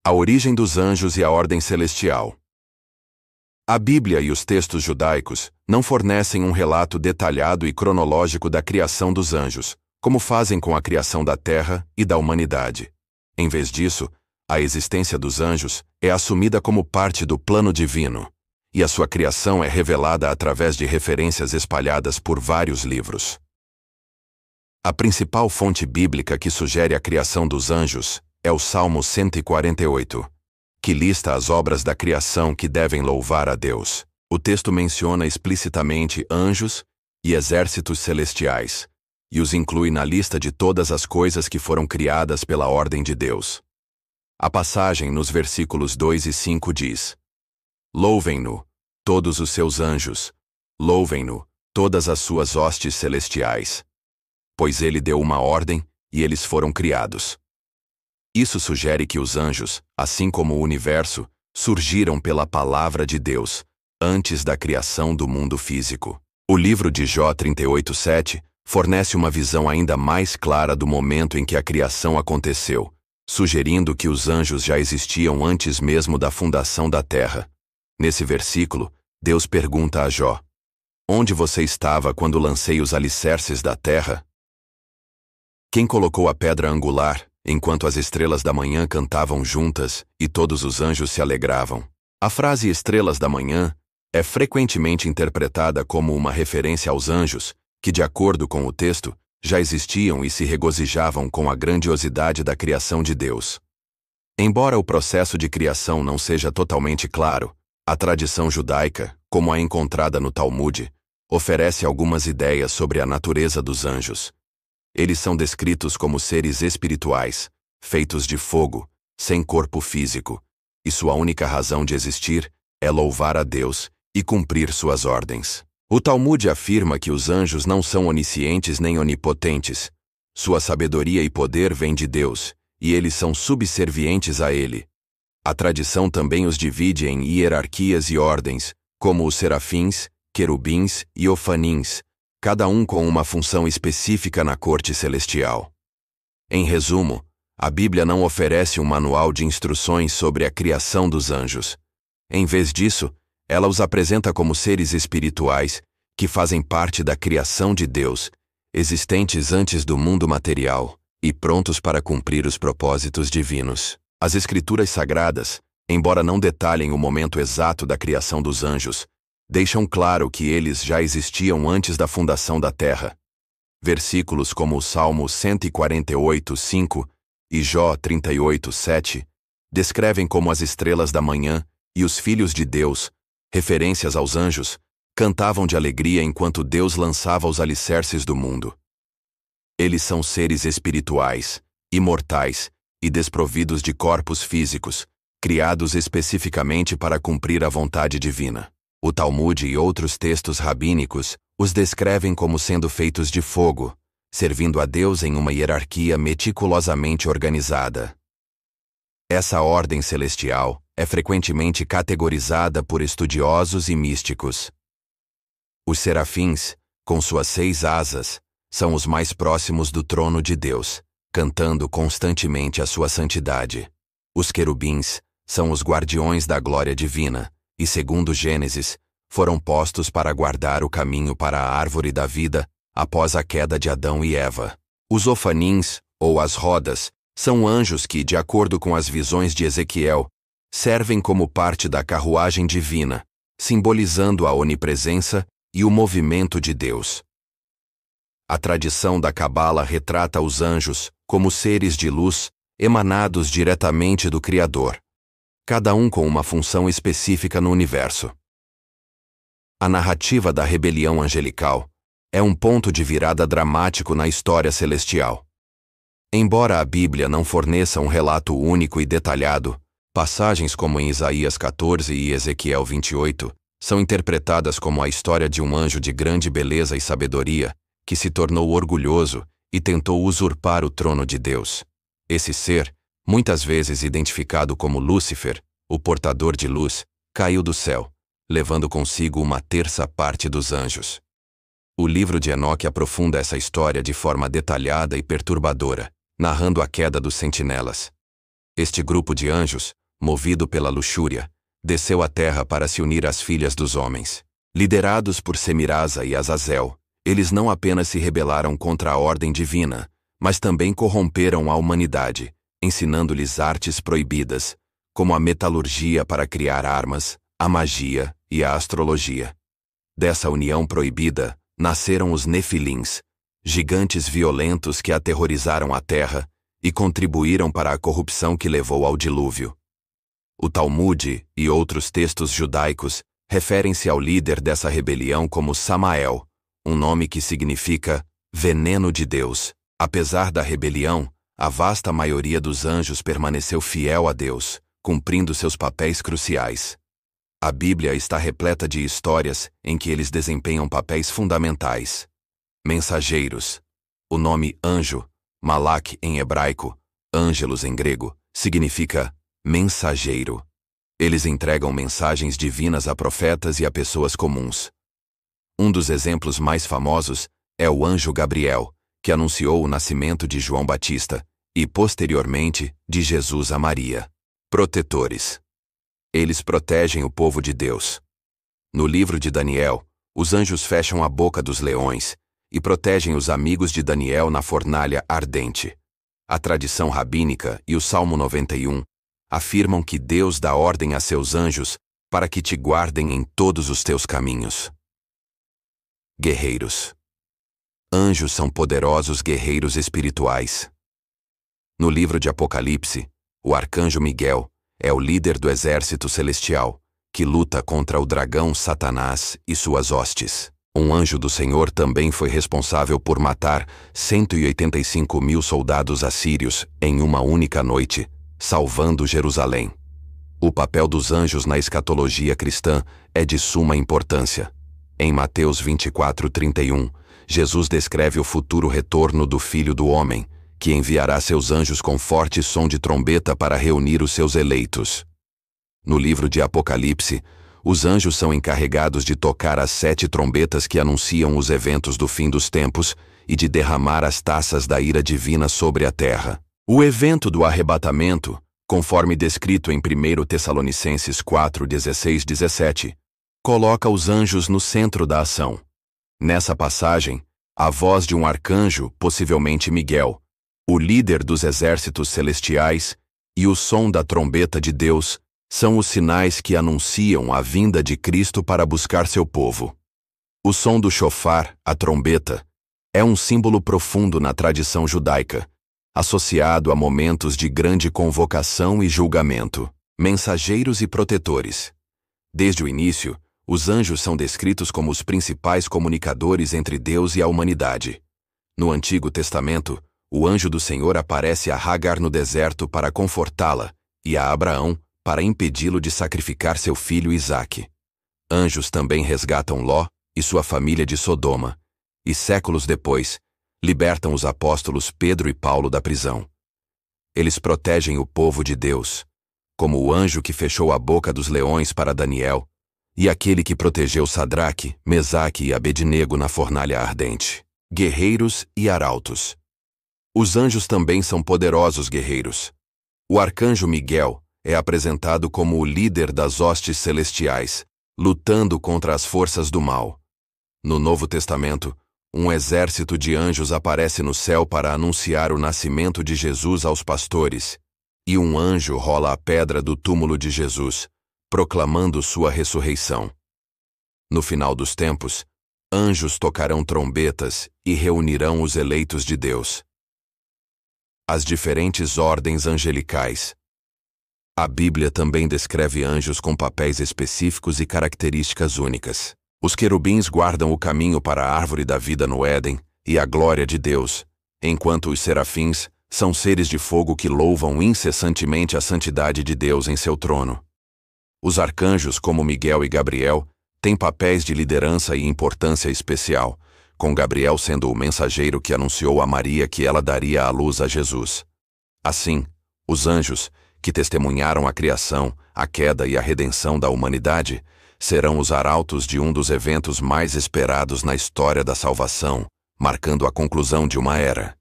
A origem dos anjos e a ordem celestial. A Bíblia e os textos judaicos não fornecem um relato detalhado e cronológico da criação dos anjos, como fazem com a criação da terra e da humanidade. Em vez disso, a existência dos anjos é assumida como parte do plano divino, e a sua criação é revelada através de referências espalhadas por vários livros. A principal fonte bíblica que sugere a criação dos anjos é o Salmo 148, que lista as obras da criação que devem louvar a Deus. O texto menciona explicitamente anjos e exércitos celestiais, e os inclui na lista de todas as coisas que foram criadas pela ordem de Deus. A passagem nos versículos 2 e 5 diz: Louvem-no, todos os seus anjos, louvem-no, todas as suas hostes celestiais. Pois ele deu uma ordem, e eles foram criados. Isso sugere que os anjos, assim como o universo, surgiram pela palavra de Deus, antes da criação do mundo físico. O livro de Jó 38:7 fornece uma visão ainda mais clara do momento em que a criação aconteceu, sugerindo que os anjos já existiam antes mesmo da fundação da terra. Nesse versículo, Deus pergunta a Jó: Onde você estava quando lancei os alicerces da terra? Quem colocou a pedra angular, enquanto as estrelas da manhã cantavam juntas e todos os anjos se alegravam? A frase estrelas da manhã é frequentemente interpretada como uma referência aos anjos, que, de acordo com o texto, já existiam e se regozijavam com a grandiosidade da criação de Deus. Embora o processo de criação não seja totalmente claro, a tradição judaica, como a encontrada no Talmud, oferece algumas ideias sobre a natureza dos anjos. Eles são descritos como seres espirituais, feitos de fogo, sem corpo físico, e sua única razão de existir é louvar a Deus e cumprir suas ordens. O Talmud afirma que os anjos não são oniscientes nem onipotentes. Sua sabedoria e poder vêm de Deus, e eles são subservientes a Ele. A tradição também os divide em hierarquias e ordens, como os serafins, querubins e ofanins, cada um com uma função específica na corte celestial. Em resumo, a Bíblia não oferece um manual de instruções sobre a criação dos anjos. Em vez disso, ela os apresenta como seres espirituais que fazem parte da criação de Deus, existentes antes do mundo material e prontos para cumprir os propósitos divinos. As Escrituras Sagradas, embora não detalhem o momento exato da criação dos anjos, deixam claro que eles já existiam antes da fundação da terra. Versículos como o Salmo 148:5 e Jó 38:7 descrevem como as estrelas da manhã e os filhos de Deus, referências aos anjos, cantavam de alegria enquanto Deus lançava os alicerces do mundo. Eles são seres espirituais, imortais e desprovidos de corpos físicos, criados especificamente para cumprir a vontade divina. O Talmud e outros textos rabínicos os descrevem como sendo feitos de fogo, servindo a Deus em uma hierarquia meticulosamente organizada. Essa ordem celestial é frequentemente categorizada por estudiosos e místicos. Os serafins, com suas 6 asas, são os mais próximos do trono de Deus, cantando constantemente a sua santidade. Os querubins são os guardiões da glória divina, e, segundo Gênesis, foram postos para guardar o caminho para a árvore da vida após a queda de Adão e Eva. Os ofanins, ou as rodas, são anjos que, de acordo com as visões de Ezequiel, servem como parte da carruagem divina, simbolizando a onipresença e o movimento de Deus. A tradição da Cabala retrata os anjos como seres de luz emanados diretamente do Criador, cada um com uma função específica no universo. A narrativa da rebelião angelical é um ponto de virada dramático na história celestial. Embora a Bíblia não forneça um relato único e detalhado, passagens como em Isaías 14 e Ezequiel 28 são interpretadas como a história de um anjo de grande beleza e sabedoria que se tornou orgulhoso e tentou usurpar o trono de Deus. Esse ser, muitas vezes identificado como Lúcifer, o portador de luz, caiu do céu, levando consigo 1/3 dos anjos. O livro de Enoque aprofunda essa história de forma detalhada e perturbadora, narrando a queda dos sentinelas. Este grupo de anjos, movido pela luxúria, desceu à terra para se unir às filhas dos homens. Liderados por Semirasa e Azazel, eles não apenas se rebelaram contra a ordem divina, mas também corromperam a humanidade, ensinando-lhes artes proibidas, como a metalurgia para criar armas, a magia e a astrologia. Dessa união proibida, nasceram os Nefilins, gigantes violentos que aterrorizaram a terra e contribuíram para a corrupção que levou ao dilúvio. O Talmude e outros textos judaicos referem-se ao líder dessa rebelião como Samael, um nome que significa veneno de Deus. Apesar da rebelião, a vasta maioria dos anjos permaneceu fiel a Deus, cumprindo seus papéis cruciais. A Bíblia está repleta de histórias em que eles desempenham papéis fundamentais. Mensageiros. O nome anjo, malak em hebraico, ângelos em grego, significa mensageiro. Eles entregam mensagens divinas a profetas e a pessoas comuns. Um dos exemplos mais famosos é o anjo Gabriel, que anunciou o nascimento de João Batista e, posteriormente, de Jesus a Maria. Protetores. Eles protegem o povo de Deus. No livro de Daniel, os anjos fecham a boca dos leões e protegem os amigos de Daniel na fornalha ardente. A tradição rabínica e o Salmo 91 afirmam que Deus dá ordem a seus anjos para que te guardem em todos os teus caminhos. Guerreiros. Anjos são poderosos guerreiros espirituais. No livro de Apocalipse, o arcanjo Miguel é o líder do exército celestial, que luta contra o dragão Satanás e suas hostes. Um anjo do Senhor também foi responsável por matar 185.000 soldados assírios em uma única noite, salvando Jerusalém. O papel dos anjos na escatologia cristã é de suma importância. Em Mateus 24:31, Jesus descreve o futuro retorno do Filho do Homem, que enviará seus anjos com forte som de trombeta para reunir os seus eleitos. No livro de Apocalipse, os anjos são encarregados de tocar as 7 trombetas que anunciam os eventos do fim dos tempos e de derramar as taças da ira divina sobre a terra. O evento do arrebatamento, conforme descrito em 1 Tessalonicenses 4:16-17, coloca os anjos no centro da ação. Nessa passagem, a voz de um arcanjo, possivelmente Miguel, o líder dos exércitos celestiais, e o som da trombeta de Deus são os sinais que anunciam a vinda de Cristo para buscar seu povo. O som do chofar, a trombeta, é um símbolo profundo na tradição judaica, associado a momentos de grande convocação e julgamento. Mensageiros e protetores. Desde o início, os anjos são descritos como os principais comunicadores entre Deus e a humanidade. No Antigo Testamento, o anjo do Senhor aparece a Hagar no deserto para confortá-la e a Abraão para impedi-lo de sacrificar seu filho Isaque. Anjos também resgatam Ló e sua família de Sodoma e, séculos depois, libertam os apóstolos Pedro e Paulo da prisão. Eles protegem o povo de Deus, como o anjo que fechou a boca dos leões para Daniel e aquele que protegeu Sadraque, Mesaque e Abednego na fornalha ardente. Guerreiros e arautos. Os anjos também são poderosos guerreiros. O arcanjo Miguel é apresentado como o líder das hostes celestiais, lutando contra as forças do mal. No Novo Testamento, um exército de anjos aparece no céu para anunciar o nascimento de Jesus aos pastores, e um anjo rola a pedra do túmulo de Jesus, proclamando sua ressurreição. No final dos tempos, anjos tocarão trombetas e reunirão os eleitos de Deus. As diferentes ordens angelicais. A Bíblia também descreve anjos com papéis específicos e características únicas. Os querubins guardam o caminho para a árvore da vida no Éden e a glória de Deus, enquanto os serafins são seres de fogo que louvam incessantemente a santidade de Deus em seu trono. Os arcanjos, como Miguel e Gabriel, têm papéis de liderança e importância especial, com Gabriel sendo o mensageiro que anunciou a Maria que ela daria à luz a Jesus. Assim, os anjos, que testemunharam a criação, a queda e a redenção da humanidade, serão os arautos de um dos eventos mais esperados na história da salvação, marcando a conclusão de uma era.